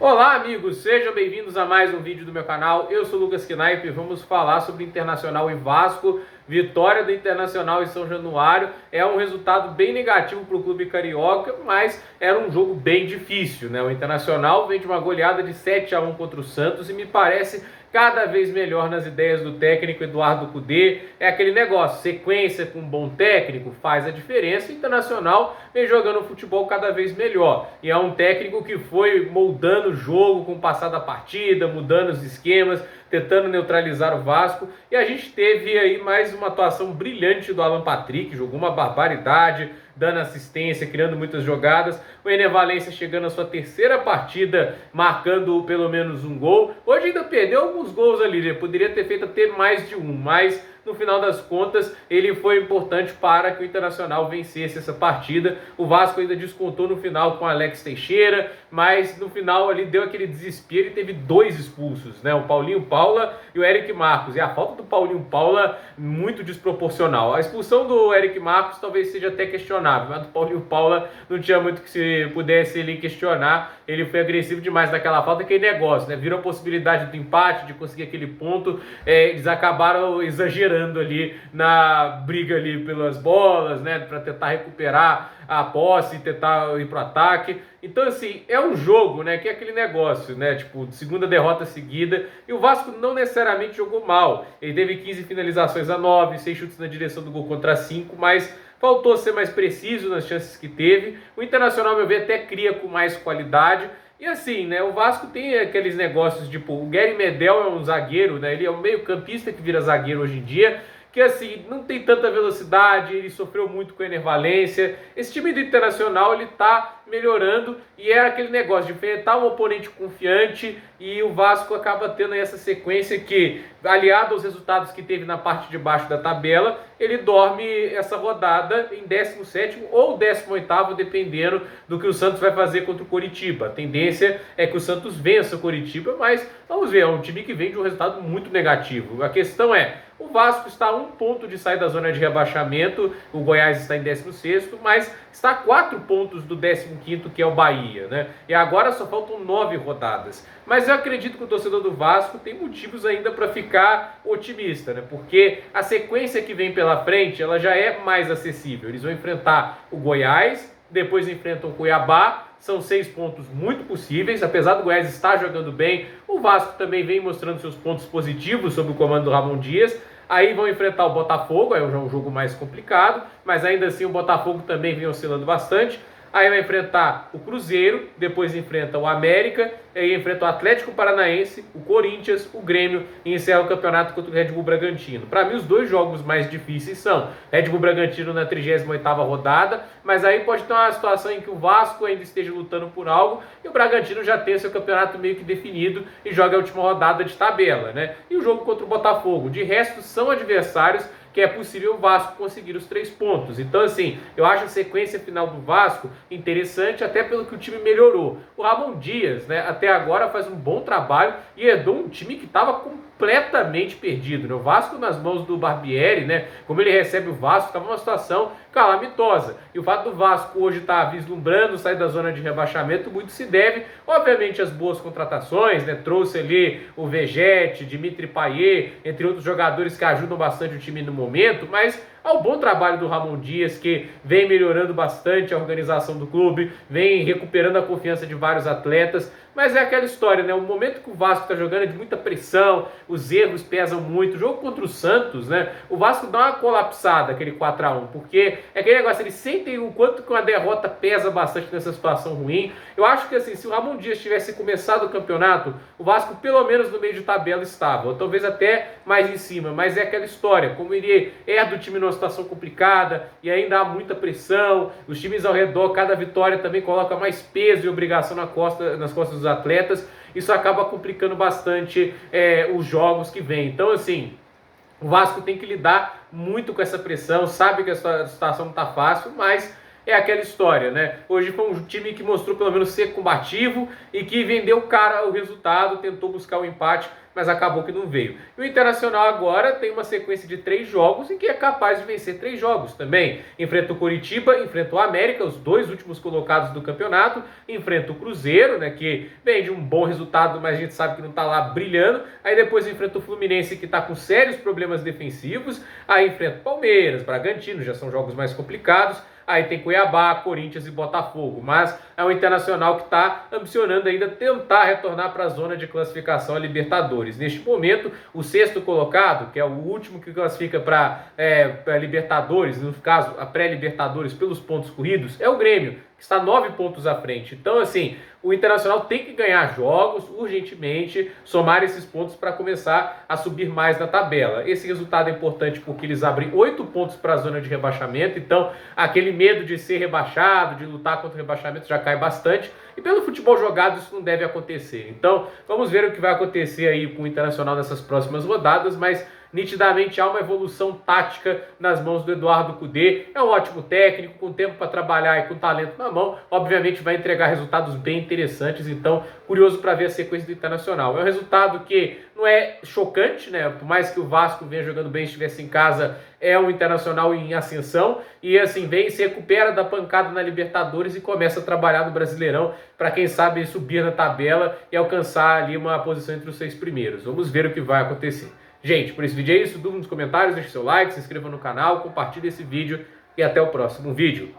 Olá amigos, sejam bem-vindos a mais um vídeo do meu canal. Eu sou o Lucas Knaip e vamos falar sobre Internacional e Vasco. Vitória do Internacional em São Januário é um resultado bem negativo para o clube carioca, mas era um jogo bem difícil, né? O Internacional vem de uma goleada de 7-1 contra o Santos e me parece cada vez melhor nas ideias do técnico Eduardo Cudê. É aquele negócio, sequência com um bom técnico faz a diferença. O Internacional vem jogando futebol cada vez melhor e é um técnico que foi moldando o jogo com o passar da partida, mudando os esquemas, tentando neutralizar o Vasco, e a gente teve aí mais uma atuação brilhante do Alan Patrick, jogou uma barbaridade, dando assistência, criando muitas jogadas. O Ener Valencia chegando à sua terceira partida, marcando pelo menos um gol. Hoje ainda perdeu alguns gols ali, ele poderia ter feito até mais de um, mas no final das contas ele foi importante para que o Internacional vencesse essa partida. O Vasco ainda descontou no final com Alex Teixeira, mas no final ali deu aquele desespero e teve dois expulsos, né? O Paulinho Paula e o Eric Marcos. E a falta do Paulinho Paula muito desproporcional. A expulsão do Eric Marcos talvez seja até questionável, mas do Paulinho Paula não tinha muito que se pudesse ele questionar. Ele foi agressivo demais naquela falta, aquele negócio, né? Virou a possibilidade do empate, de conseguir aquele ponto. Eles acabaram exagerando ali na briga ali pelas bolas, né, para tentar recuperar a posse e tentar ir pro ataque. Então assim, é um jogo, né, que é aquele negócio, né, tipo, segunda derrota seguida, e o Vasco não necessariamente jogou mal. Ele teve 15 finalizações a 9, 6 chutes na direção do gol contra 5, mas faltou ser mais preciso nas chances que teve. O Internacional, ao meu ver, até cria com mais qualidade. E assim, né, o Vasco tem aqueles negócios, tipo, o Gary Medel é um zagueiro, né, ele é um meio campista que vira zagueiro hoje em dia, que assim, não tem tanta velocidade, ele sofreu muito com o Ener Valencia. Esse time do Internacional, ele tá melhorando e é aquele negócio de enfrentar um oponente confiante, e o Vasco acaba tendo essa sequência que, aliado aos resultados que teve na parte de baixo da tabela, ele dorme essa rodada em 17º ou 18º, dependendo do que o Santos vai fazer contra o Coritiba. A tendência é que o Santos vença o Coritiba, mas vamos ver, é um time que vem de um resultado muito negativo. A questão é, o Vasco está a 1 ponto de sair da zona de rebaixamento, o Goiás está em 16º, mas está a 4 pontos do 15º, que é o Bahia, né? E agora só faltam 9 rodadas. Mas eu acredito que o torcedor do Vasco tem motivos ainda para ficar otimista, né? Porque a sequência que vem pela frente, ela já é mais acessível. Eles vão enfrentar o Goiás, depois enfrentam o Cuiabá. São 6 pontos muito possíveis, apesar do Goiás estar jogando bem. O Vasco também vem mostrando seus pontos positivos sob o comando do Ramon Dias. Aí vão enfrentar o Botafogo, é um jogo mais complicado, mas ainda assim o Botafogo também vem oscilando bastante. Aí vai enfrentar o Cruzeiro, depois enfrenta o América, aí enfrenta o Atlético Paranaense, o Corinthians, o Grêmio, e encerra o campeonato contra o Red Bull Bragantino. Para mim, os dois jogos mais difíceis são Red Bull Bragantino na 38ª rodada, mas aí pode ter uma situação em que o Vasco ainda esteja lutando por algo e o Bragantino já tem seu campeonato meio que definido e joga a última rodada de tabela, né? E o jogo contra o Botafogo. De resto, são adversários que é possível o Vasco conseguir os 3 pontos. Então, assim, eu acho a sequência final do Vasco interessante, até pelo que o time melhorou. O Ramon Dias, né, até agora faz um bom trabalho e herdou um time que estava completamente perdido, né? O Vasco nas mãos do Barbieri, né, como ele recebe o Vasco, estava numa situação calamitosa. E o fato do Vasco hoje estar vislumbrando sair da zona de rebaixamento muito se deve, obviamente, às boas contratações, né? Trouxe ali o Vegete, Dimitri Payet, entre outros jogadores que ajudam bastante o time no momento, mas ao bom trabalho do Ramon Dias, que vem melhorando bastante a organização do clube, vem recuperando a confiança de vários atletas. Mas é aquela história, né? O momento que o Vasco está jogando é de muita pressão, os erros pesam muito. O jogo contra o Santos, né? O Vasco dá uma colapsada, aquele 4-1, porque é aquele negócio, eles sentem o quanto que uma derrota pesa bastante nessa situação ruim. Eu acho que assim, se o Ramon Dias tivesse começado o campeonato, o Vasco pelo menos no meio de tabela estava, ou talvez até mais em cima, mas é aquela história, como ele herda o time numa situação complicada e ainda há muita pressão, os times ao redor, cada vitória também coloca mais peso e obrigação nas costas dos atletas, isso acaba complicando bastante os jogos que vêm. Então, assim, o Vasco tem que lidar muito com essa pressão, sabe que a situação não está fácil, mas é aquela história, né? Hoje foi um time que mostrou pelo menos ser combativo e que vendeu o cara o resultado, tentou buscar o empate, mas acabou que não veio. E o Internacional agora tem uma sequência de 3 jogos em que é capaz de vencer 3 jogos também. Enfrenta o Coritiba, enfrenta o América, os 2 últimos colocados do campeonato, enfrenta o Cruzeiro, né, que vem de um bom resultado, mas a gente sabe que não está lá brilhando. Aí depois enfrenta o Fluminense, que está com sérios problemas defensivos. Aí enfrenta o Palmeiras, Bragantino, já são jogos mais complicados. Aí tem Cuiabá, Corinthians e Botafogo. Mas é um Internacional que está ambicionando ainda tentar retornar para a zona de classificação a Libertadores. Neste momento, o 6º colocado, que é o último que classifica para Libertadores, no caso, a pré-Libertadores pelos pontos corridos, é o Grêmio, que está 9 pontos à frente. Então, assim, o Internacional tem que ganhar jogos urgentemente, somar esses pontos para começar a subir mais na tabela. Esse resultado é importante porque eles abrem 8 pontos para a zona de rebaixamento, então aquele medo de ser rebaixado, de lutar contra o rebaixamento já cai bastante. E pelo futebol jogado isso não deve acontecer. Então vamos ver o que vai acontecer aí com o Internacional nessas próximas rodadas, mas nitidamente há uma evolução tática nas mãos do Eduardo Cudê. É um ótimo técnico, com tempo para trabalhar e com talento na mão. Obviamente vai entregar resultados bem interessantes, então curioso para ver a sequência do Internacional. É um resultado que não é chocante, né? Por mais que o Vasco venha jogando bem, estivesse em casa, é um Internacional em ascensão e assim vem, se recupera da pancada na Libertadores e começa a trabalhar no Brasileirão para quem sabe subir na tabela e alcançar ali uma posição entre os 6 primeiros. Vamos ver o que vai acontecer. Gente, por esse vídeo é isso. Dúvida nos comentários, deixe seu like, se inscreva no canal, compartilhe esse vídeo e até o próximo vídeo.